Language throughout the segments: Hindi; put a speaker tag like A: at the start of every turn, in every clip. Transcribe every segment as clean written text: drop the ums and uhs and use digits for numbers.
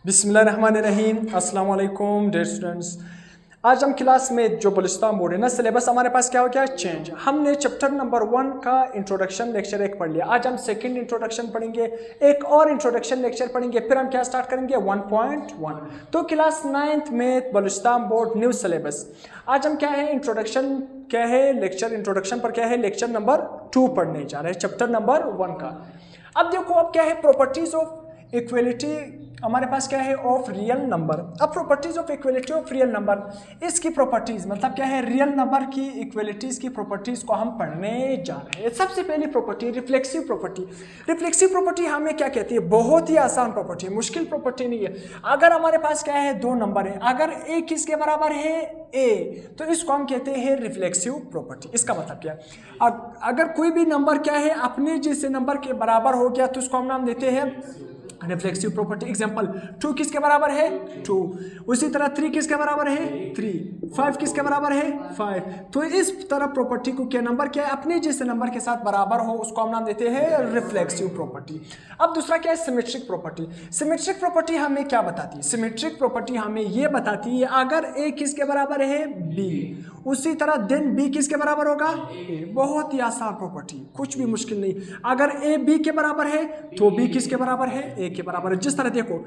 A: बिस्मिल्लाहिर्रहमानिर्रहीम। अस्सलाम वालेकुम डियर स्टूडेंट्स। आज हम क्लास में जो बलूचिस्तान बोर्ड है ना, सिलेबस हमारे पास क्या हो गया चेंज। हमने चैप्टर नंबर 1 का इंट्रोडक्शन लेक्चर 1 पढ़ लिया। आज हम सेकंड इंट्रोडक्शन पढ़ेंगे, एक और इंट्रोडक्शन लेक्चर पढ़ेंगे, फिर हम क्या स्टार्ट करेंगे 1.1। तो क्लास 9th में बलूचिस्तान बोर्ड न्यू सिलेबस। आज हम क्या है इंट्रोडक्शन क्या है लेक्चर इंट्रोडक्शन पर क्या है लेक्चर नंबर 2 पढ़ने जा रहे हैं चैप्टर नंबर 1 का। अब देखो अब क्या है प्रॉपर्टीज ऑफ इक्वलिटी हमारे पास क्या है ऑफ रियल नंबर। अब properties of equality of real number, इसकी प्रॉपर्टीज मतलब क्या है रियल नंबर की इक्वलिटीज की प्रॉपर्टीज को हम पढ़ने जा रहे हैं। सबसे पहली property reflexive property. Reflexive property हमें क्या कहती है, बहुत ही आसान प्रॉपर्टी है, मुश्किल प्रॉपर्टी नहीं है। अगर हमारे पास क्या है दो नंबर है, अगर ए किसके बराबर है ए, तो इसको हम कहते हैं रिफ्लेक्सिव प्रॉपर्टी। इसका मतलब क्या है, अगर कोई भी नंबर क्या है अपने जैसे नंबर के बराबर हो गया तो उसको हम नाम देते हैं रिफ्लेक्सिव प्रॉपर्टी। एग्जांपल 2 किसके बराबर है 2, उसी तरह 3 किसके बराबर है 3, 5 किसके बराबर है 5। तो इस तरह प्रॉपर्टी को क्या नंबर क्या है अपने जैसे नंबर के साथ बराबर हो उसको हम नाम देते हैं रिफ्लेक्सिव प्रॉपर्टी। अब दूसरा क्या है सिमेट्रिक प्रॉपर्टी। सिमेट्रिक प्रॉपर्टी हमें क्या बताती है, सिमेट्रिक प्रॉपर्टी हमें ये बताती है अगर ए किसके बराबर है बी, उसी तरह देन बी किसके बराबर होगा ए। बहुत ही आसान प्रॉपर्टी, कुछ भी मुश्किल नहीं। अगर ए बी के बराबर है तो बी किसके बराबर है ए के बराबर है। जिस तरह देखो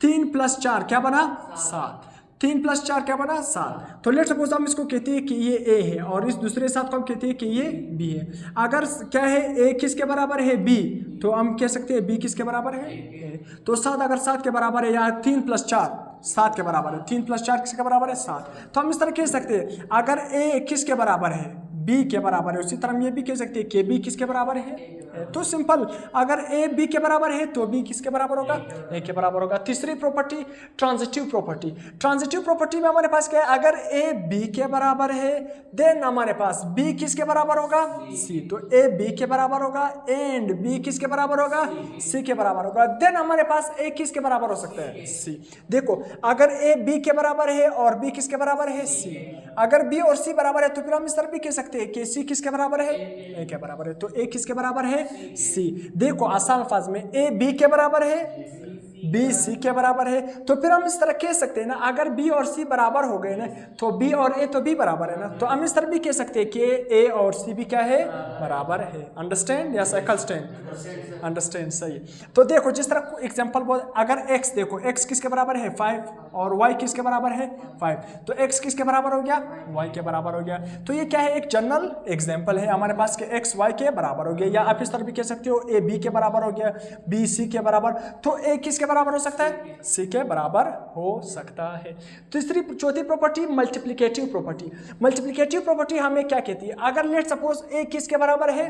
A: 3 + 4 क्या बना 7, 3 + 4 क्या बना 7। तो लेट्स सपोज हम इसको कहते हैं कि ये ए है और इस दूसरे साथ को हम कहते हैं कि ये बी है। अगर क्या है ए किसके बराबर है बी तो हम कह सकते हैं बी किसके बराबर है ए। तो 7 अगर 7 के बराबर है या 3 + 4 7 के बराबर है, 3 + 4 किसके बराबर है 7। तो हम इस तरह कह सकते हैं अगर ए किसके बराबर है बी के बराबर है, उसी तरह हम ये भी कह सकते हैं कि बी किसके बराबर है। तो सिंपल, अगर ए बी के बराबर है तो बी किसके बराबर होगा ए के बराबर होगा। तीसरी property transitive property. Transitive property में हमारे पास क्या है अगर ए बी के बराबर है देन हमारे पास बी किसके बराबर होगा सी। तो ए बी के बराबर होगा एंड बी किसके बराबर होगा सी के बराबर होगा। देन हमारे पास ए किसके बराबर हो सकता है सी। देखो अगर ए बी के बराबर है और बी किसके बराबर है सी, अगर बी और सी बराबर है तो फिर हम इस तरह भी कह सकते हैं कि सी किसके बराबर है ए के बराबर है। तो ए किसके बराबर है सी। देखो आसान अल्फाज में ए बी के बराबर है बी सी के बराबर है। तो फिर हम इस तरह कह सकते हैं ना अगर बी और सी बराबर हो गए ना तो बी और ए तो बी बराबर है ना, तो हम इस तरह भी कह सकते हैं कि ए और सी भी क्या है बराबर है। अंडरस्टैंड या अंडरस्टैंड अंडरस्टैंड सही। तो देखो जिस तरह एग्जांपल बोल, अगर x देखो x किसके बराबर है 5 और y किसके बराबर है 5, तो x किसके बराबर हो गया y के बराबर हो गया। तो ये क्या है एक जनरल एग्जांपल है हमारे पास कि x y के बराबर हो गया। या आप इस तरह भी कह सकते हो a b के बराबर हो गया, b c के बराबर, तो a किसके बराबर हो सकता है c के बराबर हो सकता है। चौथी property multiplicative property. Multiplicative property हमें क्या कहती है, अगर लेट सपोज a किसके बराबर है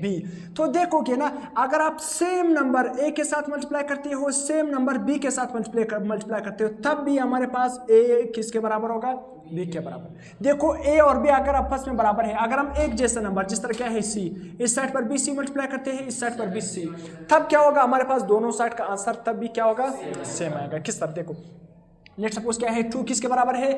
A: b, तो देखोगे ना अगर आप सेम नंबर a के साथ मल्टीप्लाई करते हो सेम नंबर b के साथ मल्टीप्लाई करते हो तब भी हमारे पास a किसके बराबर होगा b के बराबर। देखो a और b अगर आपस में बराबर है, अगर हम एक जैसा नंबर जिस तरह क्या है c, इस साइड पर b c मल्टीप्लाई करते हैं इस साइड पर b c, तब क्या होगा हमारे पास दोनों साइड का आंसर तब भी क्या होगा सेम आएगा। किस तरह देखो लेट्स सपोज क्या है 2 किसके बराबर है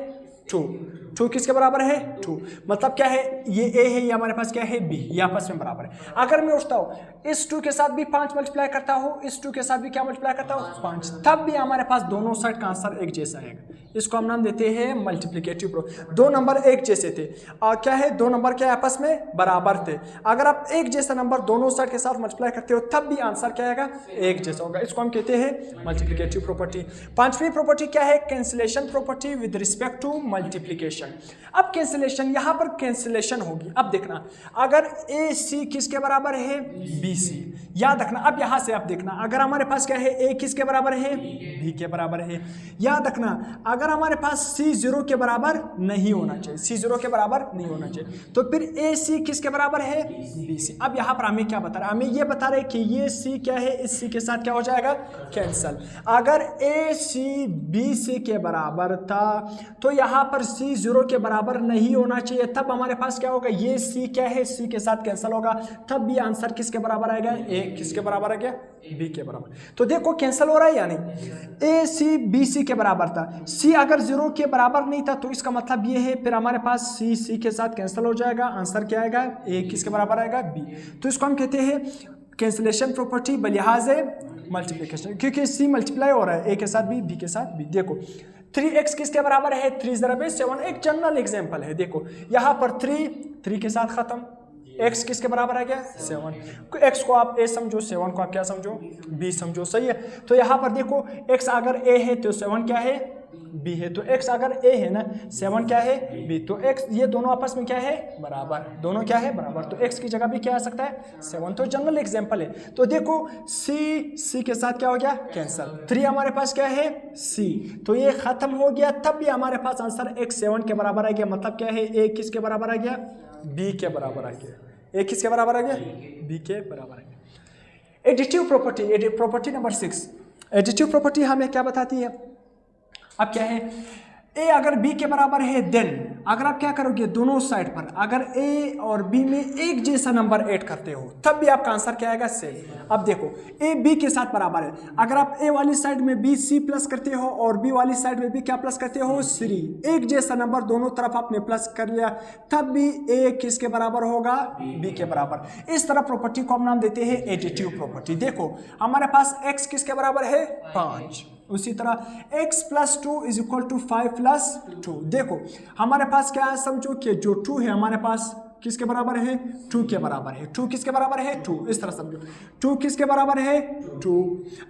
A: 2 किसके बराबर है 2, मतलब क्या है ये a है ये हमारे पास क्या है b, ये आपस में बराबर है। अगर मैं उठता हूँ इस 2 के साथ भी 5 मल्टीप्लाई करता हूँ, इस 2 के साथ भी क्या मल्टीप्लाई करता हूँ 5, तब भी हमारे पास दोनों साइड का आंसर एक जैसा आएगा। इसको हम नाम देते हैं मल्टीप्लिकेटिव। दो नंबर एक जैसे थे और क्या है दो नंबर क्या आपस में बराबर थे, अगर आप एक जैसा नंबर दोनों साइड के साथ मल्टीप्लाई करते हो तब भी आंसर क्या आएगा एक जैसा होगा। इसको हम कहते हैं मल्टीप्लिकेटिव प्रॉपर्टी। पांचवी प्रॉपर्टी क्या है cancellation property with respect to multiplication. अब कैंसिलेशन, यहाँ पर कैंसिलेशन होगी। अब देखना अगर ए सी किसके बराबर है बी सी, याद रखना। अब यहाँ से आप देखना अगर हमारे पास क्या है ए किसके बराबर है बी के बराबर है, याद रखना अगर हमारे पास सी 0 के बराबर नहीं होना चाहिए, सी 0 के बराबर नहीं होना चाहिए, तो फिर ए सी किसके बराबर है बी सी। अब यहाँ पर हमें क्या बता रहा है, हमें ये बता रहे कि ये सी क्या है इस सी के साथ क्या हो जाएगा कैंसल। अगर ए सी बी सी के बराबर था तो यहाँ पर सी 0 के बराबर नहीं होना चाहिए, तब हमारे पास क्या होगा ये सी क्या है सी के साथ कैंसल होगा, तब भी आंसर किसके बराबर आएगा ए किसके बराबर आ गया बी के बराबर। तो देखो कैंसल हो रहा है यानी ए सी बी सी के बराबर था, सी अगर 0 के बराबर नहीं था तो इसका मतलब ये है फिर हमारे पास सी सी के साथ कैंसिल हो जाएगा, आंसर क्या आएगा ए किसके बराबर आएगा बी। तो इसको हम कहते हैं कैंसिलेशन प्रॉपर्टी बलिहाज मल्टीप्लिकेशन, क्योंकि सी मल्टीप्लाई हो रहा है ए के साथ बी के साथ बी। देखो 3x किसके बराबर है, 3 × 7, एक जनरल एग्जांपल है। देखो यहाँ पर 3 के साथ खत्म, x किसके बराबर है क्या, 7। x को आप a समझो, 7 को आप क्या समझो, b समझो, सही है। तो यहाँ पर देखो x अगर a है तो 7 क्या है, b है। तो x अगर a है ना, 7 क्या है, b। तो x ये दोनों आपस में क्या है, बराबर, दोनों क्या है, बराबर। तो x की जगह भी क्या आ सकता है, 7। तो जनरल एग्जांपल है। तो देखो c के साथ क्या हो गया, कैंसल। 3 हमारे पास क्या है, c, तो ये खत्म हो गया। तब भी हमारे पास आंसर x 7 के बराबर आ गया। मतलब क्या है, a किसके बराबर आ गया, b के बराबर आ गया। a किसके बराबर आ गया, b के बराबर आ गया। Additive property, property number 6। Additive property हमें क्या बताती है, अब क्या है, a अगर b के बराबर है, देन अगर आप क्या करोगे, दोनों साइड पर अगर a और b में एक जैसा नंबर ऐड करते हो तब भी आपका आंसर क्या आएगा, सेम। अब देखो a b के साथ बराबर है, अगर आप a वाली साइड में b c प्लस करते हो और b वाली साइड में b क्या प्लस करते हो, c, एक जैसा नंबर दोनों तरफ आपने प्लस कर लिया, तब भी a किसके बराबर होगा, b के बराबर। इस तरह प्रॉपर्टी को हम नाम देते हैं एडिटिव प्रॉपर्टी। देखो हमारे पास x किसके बराबर है, 5। उसी तरह x + 2 = 5 + 2। देखो हमारे पास क्या है, समझो कि जो 2 है हमारे पास किसके बराबर है, 2 के बराबर है। 2 किसके बराबर है, 2, इस तरह समझो 2 किसके बराबर है, 2।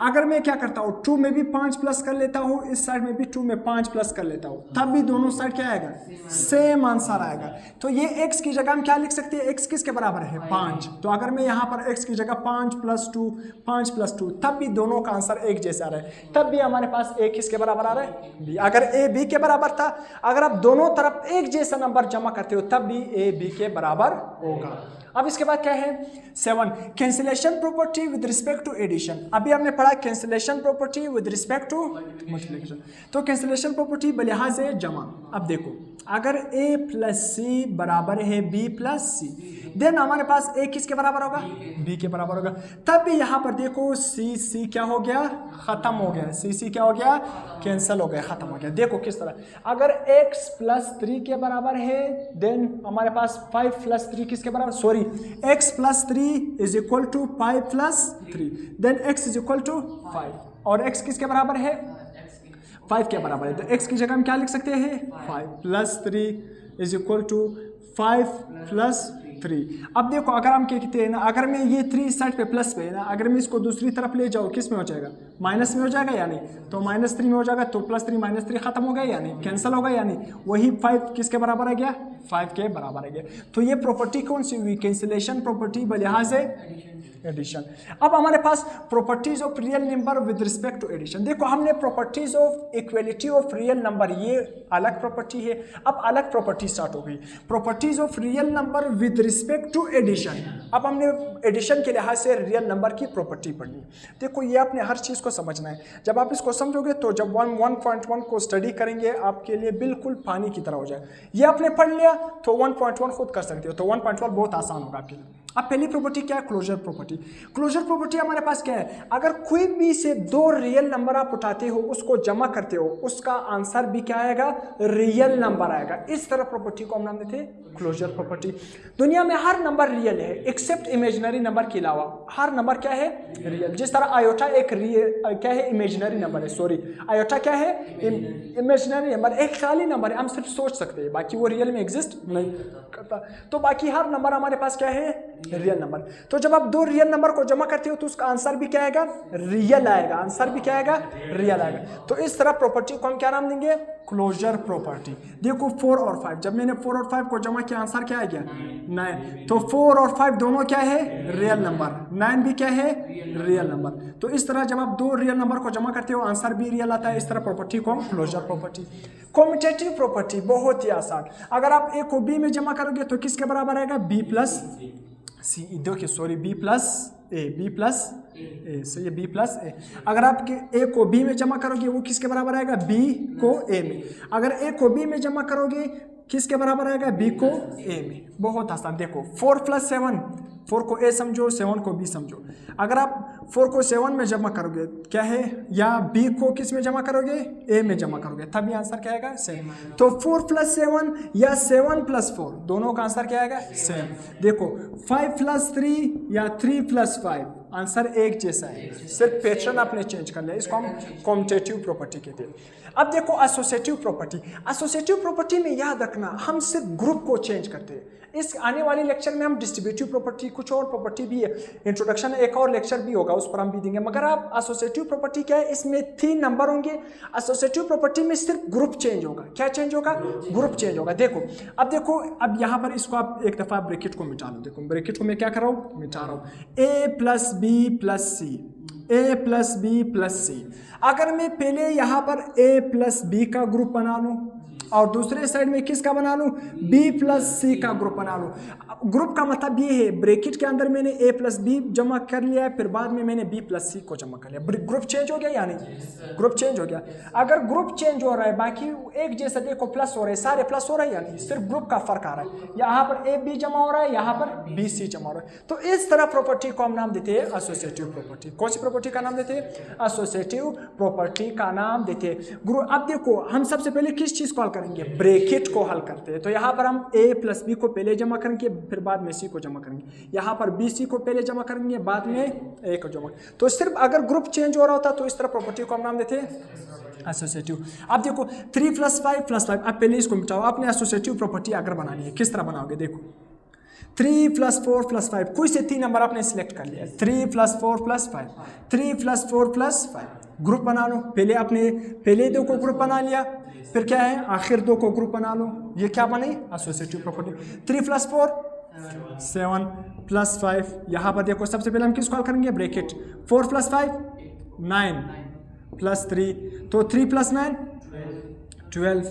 A: अगर मैं क्या करता हूँ, 2 में भी 5 प्लस कर लेता हूँ, इस साइड में भी 2 में 5 प्लस कर लेता हूँ, तब भी दोनों साइड क्या आएगा, सेम आंसर आएगा। तो ये x की जगह हम क्या लिख सकते हैं, x किसके बराबर है, 5। तो अगर मैं यहाँ पर x की जगह 5 + 2 5 + 2, तब भी दोनों का आंसर एक जैसा आ रहा है। तब भी हमारे पास a किसके बराबर आ रहा है, b। अगर a b के बराबर था, अगर आप दोनों तरफ एक जैसा नंबर जमा करते हो तब भी a b के बराबर होगा। अब इसके बाद क्या है, 7, cancellation property with respect to addition. अभी हमने पढ़ा cancellation property with respect to multiplication. तो कैंसिलेशन प्रॉपर्टी बलिहाज जमा। अब देखो अगर a + c बराबर है b + c, देन हमारे पास a किसके बराबर होगा, b के बराबर होगा। तब भी यहाँ पर देखो c क्या हो गया, खत्म हो गया, c क्या हो गया, कैंसिल हो गया, खत्म हो गया। देखो किस तरह, अगर x + 3 के बराबर है, देन हमारे पास 5 + 3 किसके बराबर, सॉरी x + 3 = 5 + 3, देन x = 5 और x किसके बराबर है, 5 के बराबर है। तो x की जगह हम क्या लिख सकते हैं, 5 + 3 = 5 + 3। अब देखो अगर हम क्या कहते हैं ना, अगर मैं ये 3 इस साइड पे प्लस पे है ना, अगर मैं इसको दूसरी तरफ ले जाऊँ किस में हो जाएगा, माइनस में हो जाएगा या नहीं। तो -3 में हो जाएगा, तो +3 -3 खत्म हो गया या नहीं, कैंसिल होगा या नहीं। वही 5 किसके बराबर आ गया, 5 के बराबर आ गया। तो ये प्रॉपर्टी कौन सी हुई, कैंसिलेशन प्रॉपर्टी बलिहाज एडिशन। अब हमारे पास properties of real number with respect to addition. देखो हमने properties of equality of real number, ये अलग प्रॉपर्टी है। अब अलग प्रॉपर्टी स्टार्ट हो गई, properties of real number with respect to addition. अब हमने एडिशन के लिहाज से रियल नंबर की प्रॉपर्टी पढ़नी। देखो ये आपने हर चीज़ को समझना है। जब आप इसको समझोगे तो जब 1.1 को स्टडी करेंगे आपके लिए बिल्कुल पानी की तरह हो जाए। ये आपने पढ़ लिया तो 1.1 खुद कर सकते हो, तो 1.1 बहुत आसान होगा आपके लिए। अब पहली प्रॉपर्टी क्या है, क्लोजर प्रॉपर्टी। क्लोजर प्रॉपर्टी हमारे पास क्या है, अगर कोई भी से 2 रियल नंबर आप उठाते हो, उसको जमा करते हो, उसका आंसर भी क्या आएगा, रियल नंबर आएगा। इस तरह प्रॉपर्टी को हम नाम देते हैं क्लोजर प्रॉपर्टी। दुनिया में हर नंबर रियल है एक्सेप्ट इमेजिनरी नंबर के अलावा। हर नंबर क्या है, रियल। जिस तरह आयोटा एक रियल क्या है, इमेजिनरी नंबर है, सॉरी आयोटा क्या है, इमेजिनरी नंबर, एक ख्याली नंबर है, हम सिर्फ सोच सकते हैं, बाकी वो रियल में एग्जिस्ट नहीं करता। तो बाकी हर नंबर हमारे पास क्या है, रियल नंबर। तो जब आप 2 रियल नंबर को जमा करते हो तो उसका आंसर भी क्या आएगा, रियल आएगा, आंसर भी क्या आएगा, रियल आएगा। तो इस तरह प्रॉपर्टी को हम क्या नाम देंगे, क्लोजर प्रॉपर्टी। देखो 4 और 5, जब मैंने 4 और 5 को जमा किया आंसर क्या आ गया, 9। तो 4 और 5 दोनों क्या है, रियल नंबर, 9 भी क्या है, रियल नंबर। तो इस तरह जब आप 2 रियल नंबर को जमा करते हो आंसर भी रियल आता है। इस तरह प्रॉपर्टी को हम क्लोजर प्रॉपर्टी। कम्यूटेटिव प्रॉपर्टी बहुत ही आसान, अगर आप a को b में जमा करोगे तो किसके बराबर आएगा, b + c, देखिए सॉरी b + a, सही है, b + a। अगर आप a को b में जमा करोगे वो किसके बराबर आएगा, b को a में। अगर a को b में जमा करोगे किसके बराबर आएगा, b को a में। बहुत आसान। देखो 4 + 7, 4 को a समझो, 7 को b समझो। अगर आप 4 को 7 में जमा करोगे क्या है, या b को किस में जमा करोगे, a में जमा करोगे, तभी आंसर क्या आएगा, सेम। तो 4 + 7 या 7 + 4 दोनों का आंसर क्या आएगा, सेम। देखो 5 + 3 या 3 + 5, आंसर एक जैसा है, सिर्फ पैटर्न आपने चेंज कर लिया, इसको हम कॉम्यूटेटिव प्रॉपर्टी कहते हैं। अब देखो एसोसिएटिव प्रॉपर्टी, एसोसिएटिव प्रॉपर्टी में याद रखना हम सिर्फ ग्रुप को चेंज करते हैं। इस आने वाले लेक्चर में हम डिस्ट्रीब्यूटिव प्रॉपर्टी, कुछ और प्रॉपर्टी भी है, इंट्रोडक्शन एक और लेक्चर भी होगा, उस पर हम भी देंगे। मगर आप एसोसिएटिव प्रॉपर्टी क्या है, इसमें 3 नंबर होंगे। एसोसिएटिव प्रॉपर्टी में सिर्फ ग्रुप चेंज होगा। क्या चेंज होगा? ग्रुप चेंज होगा। देखो अब यहाँ पर इसको आप एक दफ़ा ब्रैकेट को मिटा लो। देखो ब्रैकेट को मैं क्या कर रहा हूँ, मिटा रहा हूँ। ए प्लस बी प्लस सी, ए प्लस बी प्लस सी। अगर मैं पहले यहाँ पर ए प्लस बी का ग्रुप बना लूँ और दूसरे साइड में किसका बना लूँ, बी प्लस सी का ग्रुप बना लूँ। ग्रुप का मतलब ये है ब्रैकेट के अंदर मैंने ए प्लस बी जमा कर लिया है, फिर बाद में मैंने बी प्लस सी को जमा कर लिया। ग्रुप चेंज हो गया या नहीं? ग्रुप चेंज हो गया। अगर ग्रुप चेंज हो रहा है, बाकी एक जैसा देखो प्लस हो रहा है, सारे प्लस हो रहा है या नहीं? सिर्फ ग्रुप का फर्क आ रहा है, यहाँ पर ए बी जमा हो रहा है, यहाँ पर बी सी जमा हो रहा है। तो इस तरह प्रॉपर्टी को हम नाम देते हैं एसोसिएटिव प्रॉपर्टी। कौन सी प्रॉपर्टी का नाम देते हैं? एसोसिएटिव प्रॉपर्टी का नाम देते हैं। ग्रुप, अब देखो हम सबसे पहले किस चीज को हल करेंगे, ब्रैकेट को हल करते हैं। तो यहाँ पर हम ए प्लस बी को पहले जमा करेंगे, फिर बाद में सी को जमा करेंगे। यहाँ पर बी सी को पहले जमा करेंगे, बाद में ए को जमा। तो सिर्फ अगर ग्रुप चेंज हो रहा होता तो इस तरह प्रॉपर्टी को हम नाम देते हैं एसोसिएटिव। अब देखो 3 + 5 + 5, अब पहले इसको मिटाओ। आपने एसोसिएटिव प्रॉपर्टी अगर बनानी है, किस तरह बनाओगे? देखो 3 + 4 + 5, कोई से 3 नंबर आपने सिलेक्ट कर लिया। 3 + 4 + 5, 3 + 4 + 5, ग्रुप बना लो। पहले आपने पहले 2 को ग्रुप बना लिया, फिर क्या है, आखिर 2 को ग्रुप बना लो। ये क्या बनी? Associative property. 3 + 4 7 + 5, यहाँ पर देखो सबसे पहले हम किसको हल करेंगे, ब्रैकेट। 4 + 5 9 + 3, तो 3 + 9 12,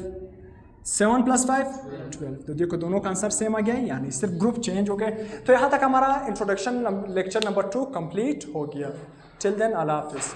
A: 7 + 5 12। तो देखो दोनों का आंसर सेम आ गया है, यानी सिर्फ ग्रुप चेंज हो गए। तो यहाँ तक हमारा इंट्रोडक्शन लेक्चर नंबर 2 कंप्लीट हो गया। टिल देन अल्लाह हाफिज़।